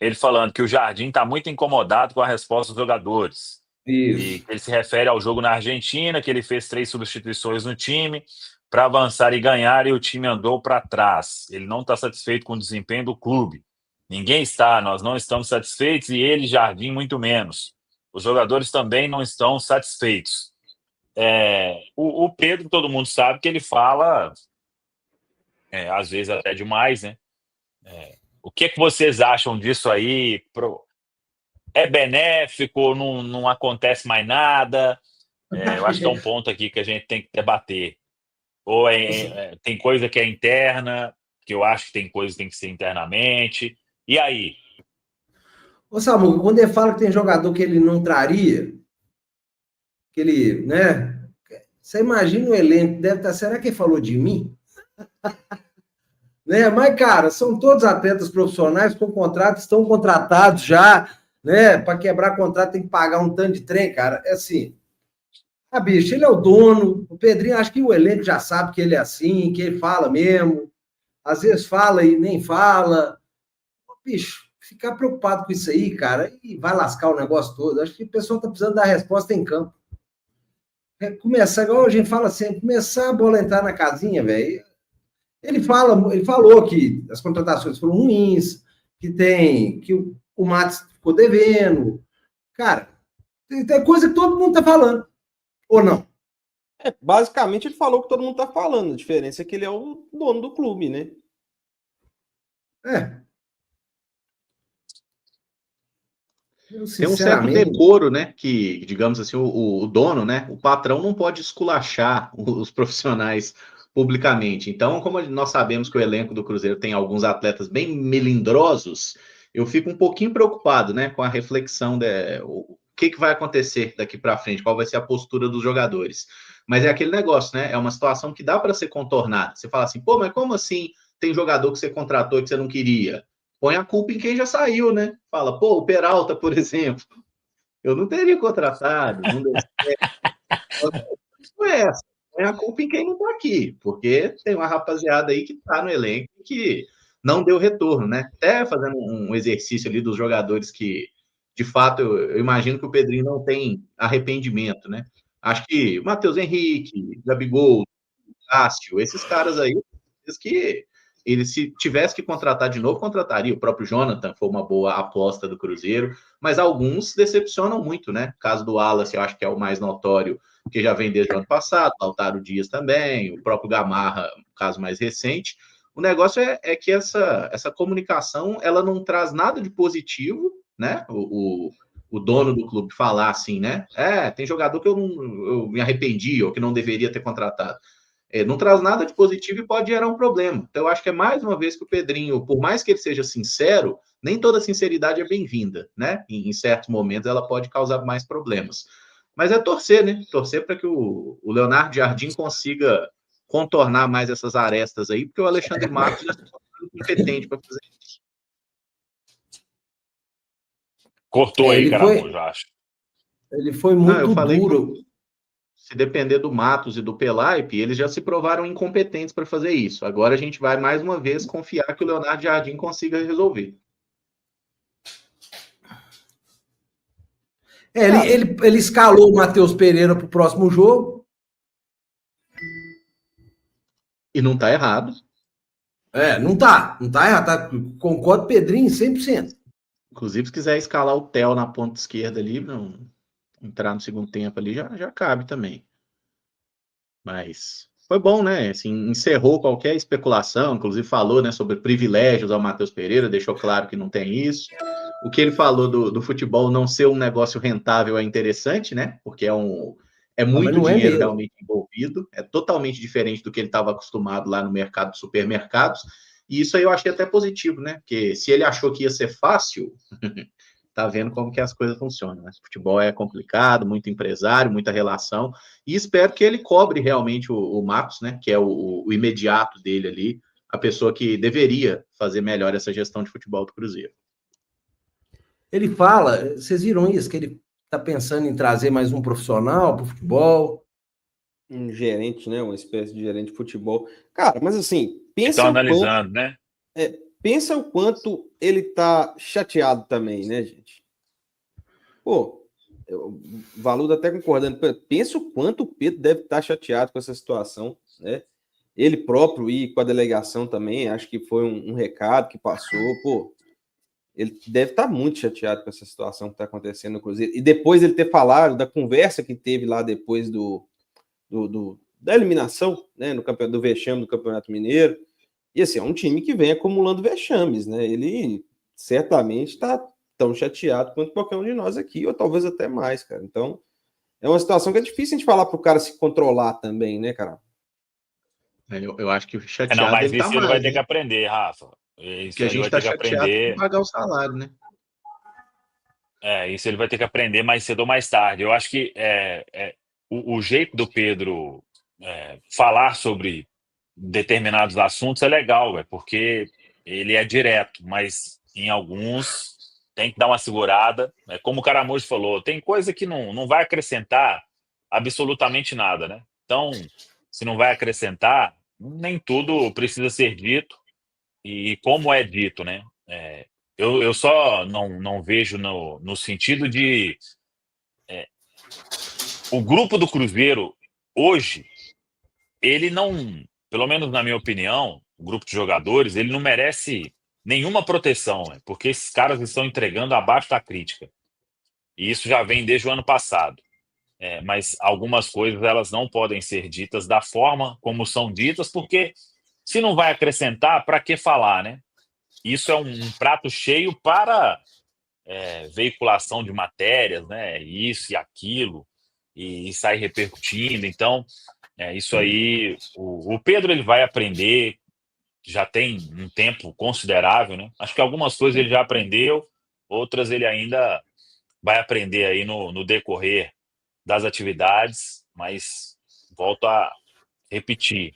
ele falando que o Jardim está muito incomodado com a resposta dos jogadores. E Isso. ele se refere ao jogo na Argentina, que ele fez 3 substituições no time para avançar e ganhar, e o time andou para trás. Ele não está satisfeito com o desempenho do clube. Ninguém está, nós não estamos satisfeitos, e ele, Jardim, muito menos. Os jogadores também não estão satisfeitos. O Pedro, todo mundo sabe que ele fala, às vezes até demais, né? O que vocês acham disso aí? É benéfico? Não acontece mais nada? Eu acho que é um ponto aqui que a gente tem que debater. Ou tem coisa que é interna, que eu acho que tem coisa que tem que ser internamente. E aí? Ô, Samu, quando ele fala que tem jogador que ele não traria, que ele, né? Você imagina o elenco, deve estar. Será que ele falou de mim? Né? Mas, cara, são todos atletas profissionais com contrato, estão contratados já, né? Para quebrar contrato tem que pagar um tanto de trem, cara. É assim. Bicho, ele é o dono. O Pedrinho, acho que o elenco já sabe que ele é assim, que ele fala mesmo. Às vezes fala e nem fala. Bicho, ficar preocupado com isso aí, cara, e vai lascar o negócio todo. Acho que o pessoal tá precisando dar resposta em campo. Começar, igual a gente fala sempre, começar a bola entrar na casinha, velho. Ele falou que as contratações foram ruins, que o Matos ficou devendo. Cara, tem coisa que todo mundo tá falando. Ou não? Basicamente ele falou o que todo mundo tá falando. A diferença é que ele é o dono do clube, né? Tem um certo decoro, né? Que, digamos assim, o dono, né? O patrão não pode esculachar os profissionais publicamente. Então, como nós sabemos que o elenco do Cruzeiro tem alguns atletas bem melindrosos, eu fico um pouquinho preocupado, né? Com a reflexão o que vai acontecer daqui para frente, qual vai ser a postura dos jogadores. Mas é aquele negócio, né? É uma situação que dá para ser contornada. Você fala assim, pô, mas como assim tem jogador que você contratou e que você não queria? Põe a culpa em quem já saiu, né? Fala, pô, o Peralta, por exemplo, eu não teria contratado, não deu certo. Não é essa. Põe a culpa em quem não tá aqui, porque tem uma rapaziada aí que tá no elenco que não deu retorno, né? Até fazendo um exercício ali dos jogadores que, de fato, eu imagino que o Pedrinho não tem arrependimento, né? Acho que o Matheus Henrique, Gabigol, Cássio, esses caras aí, que ele, se tivesse que contratar de novo, contrataria. O próprio Jonathan foi uma boa aposta do Cruzeiro, mas alguns decepcionam muito, né? O caso do Wallace, eu acho que é o mais notório, que já vem desde o ano passado, Lautaro Dias também, o próprio Gamarra, o caso mais recente. O negócio é que essa comunicação, ela não traz nada de positivo, né? O dono do clube falar assim, né? Tem jogador que eu me arrependi ou que não deveria ter contratado. Não traz nada de positivo e pode gerar um problema. Então, eu acho que é mais uma vez que o Pedrinho, por mais que ele seja sincero, nem toda sinceridade é bem-vinda, né? Em certos momentos ela pode causar mais problemas. Mas é torcer, né? Torcer para que o Leonardo Jardim consiga contornar mais essas arestas aí, porque o Alexandre Matos já está competente para fazer isso. Cortou aí, Caramujo, acho. Ele foi muito duro. Se depender do Matos e do Pelaipe, eles já se provaram incompetentes para fazer isso. Agora a gente vai, mais uma vez, confiar que o Leonardo Jardim consiga resolver. Ele escalou o Matheus Pereira para o próximo jogo. E não está errado. Não tá errado. Concordo, Pedrinho, 100%. Inclusive, se quiser escalar o Theo na ponta esquerda ali, não entrar no segundo tempo ali, já cabe também. Mas foi bom, né? Assim, encerrou qualquer especulação, inclusive falou, né, sobre privilégios ao Matheus Pereira, deixou claro que não tem isso. O que ele falou do futebol não ser um negócio rentável é interessante, né? Porque é muito dinheiro realmente envolvido, é totalmente diferente do que ele estava acostumado lá no mercado de supermercados. E isso aí eu achei até positivo, né? Porque se ele achou que ia ser fácil, tá vendo como que as coisas funcionam, né? Futebol é complicado, muito empresário, muita relação, e espero que ele cobre realmente o Marcos, né? Que é o imediato dele ali, a pessoa que deveria fazer melhor essa gestão de futebol do Cruzeiro. Ele fala, vocês viram isso, que ele tá pensando em trazer mais um profissional para o futebol. Um gerente, né? Uma espécie de gerente de futebol. Cara, mas assim, pensa Estão analisando, né? pensa o quanto ele tá chateado também, né, gente? Pô, o Valudo até concordando, pensa o quanto o Pedro deve estar chateado com essa situação, né? Ele próprio e com a delegação também, acho que foi um recado que passou, pô, ele deve estar muito chateado com essa situação que está acontecendo no Cruzeiro. E depois ele ter falado da conversa que teve lá depois da eliminação, né, do vexame do Campeonato Mineiro. E assim, é um time que vem acumulando vexames, né? Ele certamente está tão chateado quanto qualquer um de nós aqui, ou talvez até mais, cara. Então, é uma situação que é difícil a gente falar para o cara se controlar também, né, cara? Eu acho que o chateado não, mas ele isso tá ele mais, vai ter que aprender, Rafa. Isso que a ele gente vai tá ter que chateado aprender. com pagar o salário, né? Isso ele vai ter que aprender mais cedo ou mais tarde. Eu acho que o jeito do Pedro falar sobre determinados assuntos é legal, porque ele é direto, mas em alguns tem que dar uma segurada. Como o Caramujo falou, tem coisa que não vai acrescentar absolutamente nada, né? Então, se não vai acrescentar, nem tudo precisa ser dito, e como é dito, né? Eu só não vejo no sentido de o grupo do Cruzeiro hoje, ele não, pelo menos na minha opinião, o grupo de jogadores, ele não merece nenhuma proteção, porque esses caras estão entregando abaixo da crítica. E isso já vem desde o ano passado. Mas algumas coisas elas não podem ser ditas da forma como são ditas, porque se não vai acrescentar, para que falar, né? Isso é um prato cheio para veiculação de matérias, né? Isso e aquilo, e sai repercutindo. Então, isso aí, o Pedro ele vai aprender, já tem um tempo considerável, né? Acho que algumas coisas ele já aprendeu, outras ele ainda vai aprender aí no decorrer das atividades, mas volto a repetir,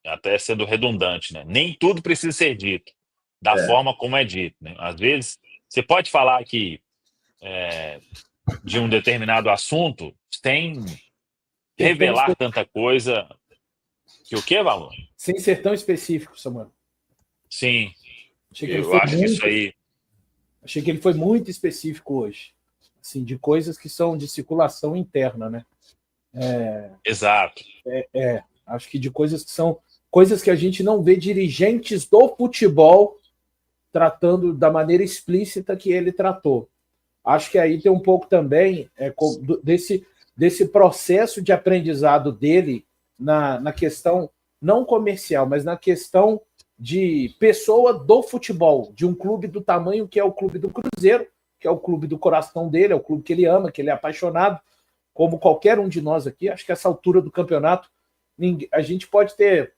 até sendo redundante, né? Nem tudo precisa ser dito da forma como é dito, né? Às vezes, você pode falar que de um determinado assunto sem revelar tanta coisa que o quê, Valor? Sem ser tão específico, Samuel. Sim, eu acho que isso aí... Achei que ele foi muito específico hoje, assim, de coisas que são de circulação interna, né? Exato. Acho que de coisas que são coisas que a gente não vê dirigentes do futebol tratando da maneira explícita que ele tratou. Acho que aí tem um pouco também desse processo de aprendizado dele na questão não comercial, mas na questão de pessoa do futebol, de um clube do tamanho que é o clube do Cruzeiro, que é o clube do coração dele, é o clube que ele ama, que ele é apaixonado, como qualquer um de nós aqui. Acho que essa altura do campeonato, a gente pode ter,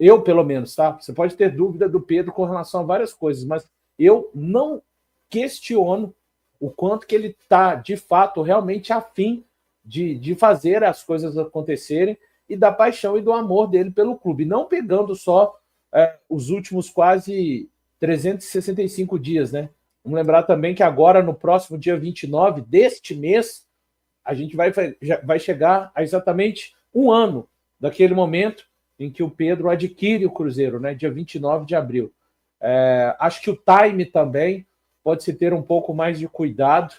eu pelo menos, tá? Você pode ter dúvida do Pedro com relação a várias coisas, mas eu não questiono o quanto que ele está, de fato, realmente afim de fazer as coisas acontecerem e da paixão e do amor dele pelo clube, não pegando só os últimos quase 365 dias, né? Vamos lembrar também que agora, no próximo dia 29 deste mês, a gente vai chegar a exatamente um ano daquele momento em que o Pedro adquire o Cruzeiro, né? Dia 29 de abril. Acho que o time também pode-se ter um pouco mais de cuidado.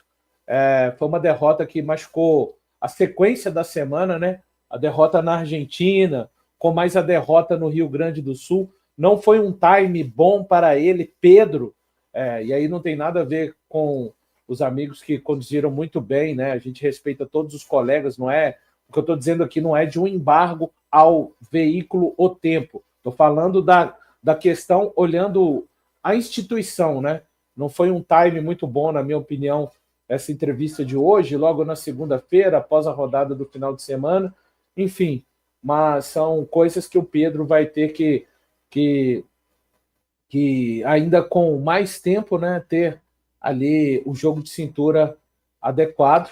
Foi uma derrota que machucou a sequência da semana, né? A derrota na Argentina, com mais a derrota no Rio Grande do Sul. Não foi um time bom para ele, Pedro. E aí não tem nada a ver com os amigos que conduziram muito bem, né? A gente respeita todos os colegas, não é? O que eu estou dizendo aqui não é de um embargo ao veículo O Tempo. Estou falando da questão olhando a instituição, né? Não foi um time muito bom, na minha opinião, essa entrevista de hoje, logo na segunda-feira, após a rodada do final de semana. Enfim, mas são coisas que o Pedro vai ter que ainda com mais tempo, né, ter ali o jogo de cintura adequado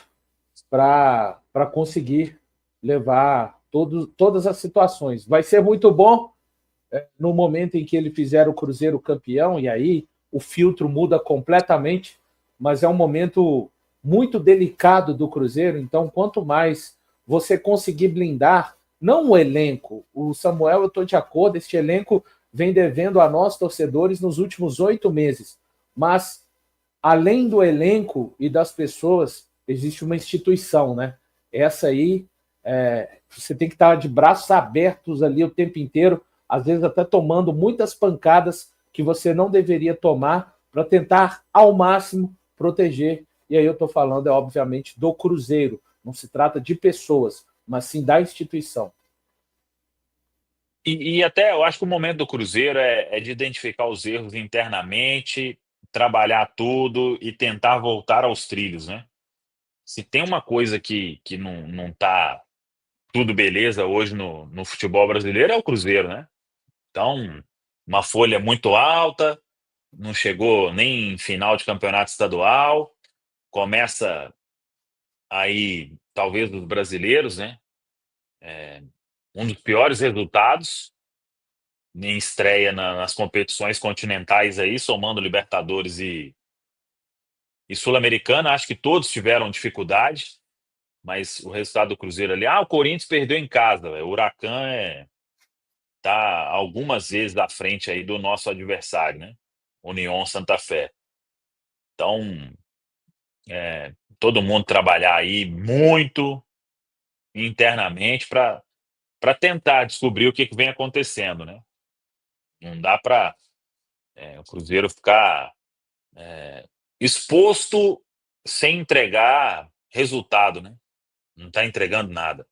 para conseguir levar todas as situações. Vai ser muito bom no momento em que ele fizer o Cruzeiro campeão, e aí o filtro muda completamente, mas é um momento muito delicado do Cruzeiro, então quanto mais você conseguir blindar, não o elenco, o Samuel, eu estou de acordo, este elenco vem devendo a nós, torcedores, nos últimos 8 meses. Mas, além do elenco e das pessoas, existe uma instituição, né? Essa aí, você tem que estar de braços abertos ali o tempo inteiro, às vezes até tomando muitas pancadas que você não deveria tomar para tentar, ao máximo, proteger. E aí eu estou falando, obviamente, do Cruzeiro. Não se trata de pessoas, mas sim da instituição. E até eu acho que o momento do Cruzeiro é de identificar os erros internamente, trabalhar tudo e tentar voltar aos trilhos, né? Se tem uma coisa que não tá tudo beleza hoje no futebol brasileiro, é o Cruzeiro, né? Então, uma folha muito alta, não chegou nem em final de campeonato estadual, começa aí, talvez, dos brasileiros, né? Um dos piores resultados em estreia nas competições continentais aí, somando Libertadores e Sul-Americana. Acho que todos tiveram dificuldade, mas o resultado do Cruzeiro ali... o Corinthians perdeu em casa, véio. O Huracan tá algumas vezes à frente aí do nosso adversário, né? União Santa Fé. Então, todo mundo trabalhar aí muito internamente para tentar descobrir o que vem acontecendo, né? Não dá para o Cruzeiro ficar exposto sem entregar resultado, né? Não está entregando nada.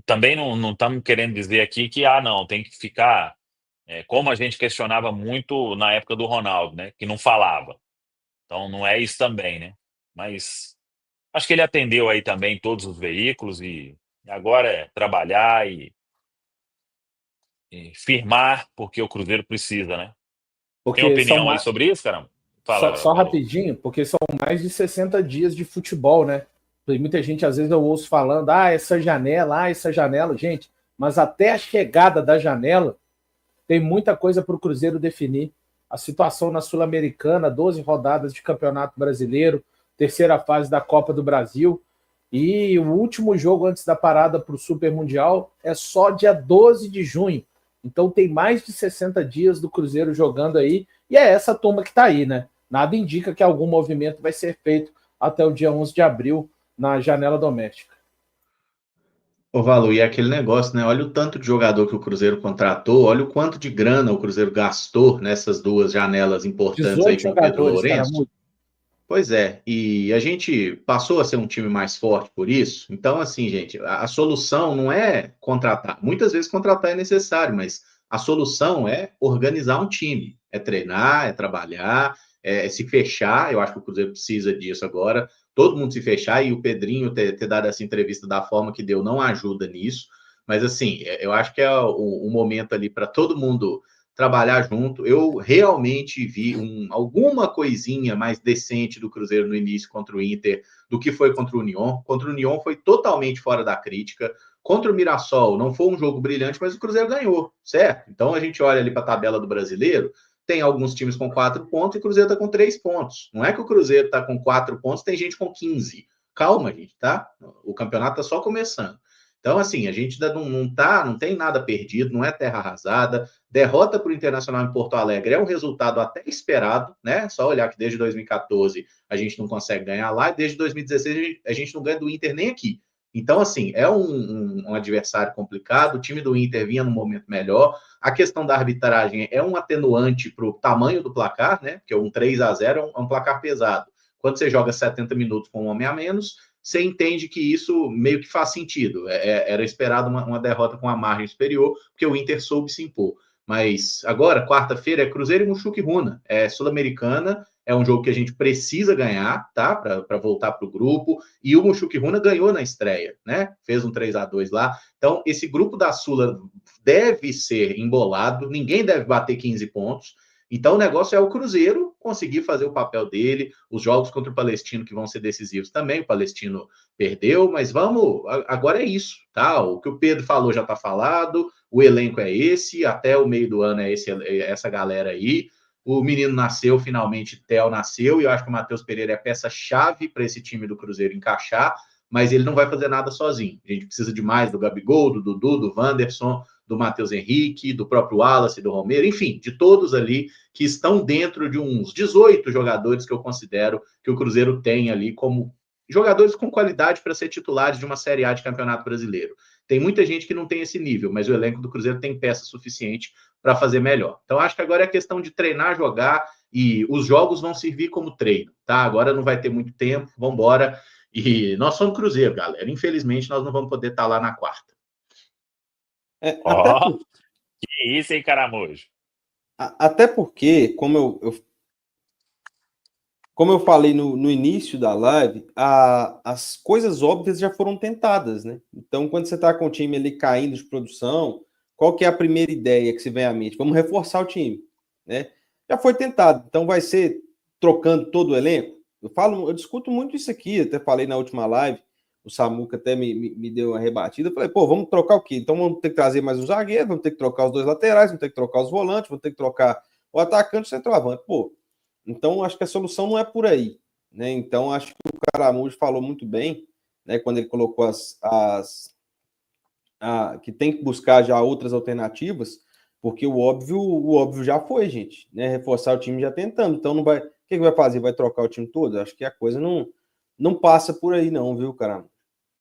Também não estamos querendo dizer aqui que não, tem que ficar como a gente questionava muito na época do Ronaldo, né? Que não falava. Então não é isso também, né? Mas acho que ele atendeu aí também todos os veículos e agora é trabalhar e firmar, porque o Cruzeiro precisa, né? Porque tem opinião aí sobre isso, caramba? Fala, só rapidinho, porque são mais de 60 dias de futebol, né? E muita gente, às vezes, eu ouço falando, essa janela, gente, mas até a chegada da janela tem muita coisa para o Cruzeiro definir. A situação na Sul-Americana, 12 rodadas de Campeonato Brasileiro, terceira fase da Copa do Brasil, e o último jogo antes da parada para o Super Mundial é só dia 12 de junho. Então tem mais de 60 dias do Cruzeiro jogando aí, e é essa turma que está aí, né? Nada indica que algum movimento vai ser feito até o dia 11 de abril na janela doméstica. Ô, Valu, e aquele negócio, né? Olha o tanto de jogador que o Cruzeiro contratou, olha o quanto de grana o Cruzeiro gastou nessas duas janelas importantes aí com o Pedro Lourenço. Pois é, e a gente passou a ser um time mais forte por isso. Então, assim, gente, a solução não é contratar. Muitas vezes contratar é necessário, mas a solução é organizar um time, é treinar, é trabalhar, é se fechar. Eu acho que o Cruzeiro precisa disso agora. Todo mundo se fechar, e o Pedrinho ter dado essa entrevista da forma que deu não ajuda nisso. Mas, assim, eu acho que é o momento ali para todo mundo trabalhar junto. Eu realmente vi alguma coisinha mais decente do Cruzeiro no início contra o Inter do que foi contra o União. Contra o União foi totalmente fora da crítica. Contra o Mirassol não foi um jogo brilhante, mas o Cruzeiro ganhou, certo? Então a gente olha ali para a tabela do Brasileiro, tem alguns times com 4 pontos e o Cruzeiro está com 3 pontos. Não é que o Cruzeiro está com 4 pontos, tem gente com 15. Calma, gente, tá? O campeonato está só começando. Então, assim, a gente não tem nada perdido, não é terra arrasada. Derrota para o Internacional em Porto Alegre é um resultado até esperado, né? Só olhar que desde 2014 a gente não consegue ganhar lá, e desde 2016 a gente não ganha do Inter nem aqui. Então, assim, é um adversário complicado. O time do Inter vinha num momento melhor. A questão da arbitragem é um atenuante para o tamanho do placar, né? Porque um 3-0 é um placar pesado. Quando você joga 70 minutos com um homem a menos, você entende que isso meio que faz sentido. Era esperado uma derrota com a margem superior, porque o Inter soube se impor. Mas agora, quarta-feira, é Cruzeiro e Muxuque Runa. É Sul-Americana, é um jogo que a gente precisa ganhar, tá? Para voltar para o grupo. E o Muxuque Runa ganhou na estreia, né? Fez um 3-2 lá. Então, esse grupo da Sula deve ser embolado, ninguém deve bater 15 pontos. Então, o negócio é o Cruzeiro conseguir fazer o papel dele, os jogos contra o Palestino que vão ser decisivos também, o Palestino perdeu, mas agora é isso, tá? O que o Pedro falou já tá falado, o elenco é esse, até o meio do ano é essa galera aí, o menino nasceu, finalmente, Theo nasceu, e eu acho que o Matheus Pereira é peça-chave para esse time do Cruzeiro encaixar, mas ele não vai fazer nada sozinho. A gente precisa de mais do Gabigol, do Dudu, do Wanderson, do Matheus Henrique, do próprio Wallace, do Romero, enfim, de todos ali que estão dentro de uns 18 jogadores que eu considero que o Cruzeiro tem ali como jogadores com qualidade para ser titulares de uma Série A de Campeonato Brasileiro. Tem muita gente que não tem esse nível, mas o elenco do Cruzeiro tem peça suficiente para fazer melhor. Então, acho que agora é questão de treinar, jogar, e os jogos vão servir como treino, tá? Agora não vai ter muito tempo, vamos embora. E nós somos Cruzeiro, galera. Infelizmente, nós não vamos poder estar lá na quarta. Que isso, hein, Caramujo? Até porque, como eu falei no início da live, as coisas óbvias já foram tentadas, né? Então, quando você está com o time ali caindo de produção, qual que é a primeira ideia que se vem à mente? Vamos reforçar o time, né? Já foi tentado. Então, vai ser trocando todo o elenco? Eu discuto muito isso aqui, até falei na última live, o Samuca até me deu uma rebatida, eu falei, vamos trocar o quê? Então vamos ter que trazer mais um zagueiro, vamos ter que trocar os 2 laterais, vamos ter que trocar os volantes, vamos ter que trocar o atacante e o centroavante. Então acho que a solução não é por aí, né? Então acho que o Caramujo falou muito bem, né, quando ele colocou que tem que buscar já outras alternativas, porque o óbvio já foi, gente, né? Reforçar o time já tentando, então não vai... O que vai fazer? Vai trocar o time todo? Acho que a coisa não passa por aí não, viu, Caramujo?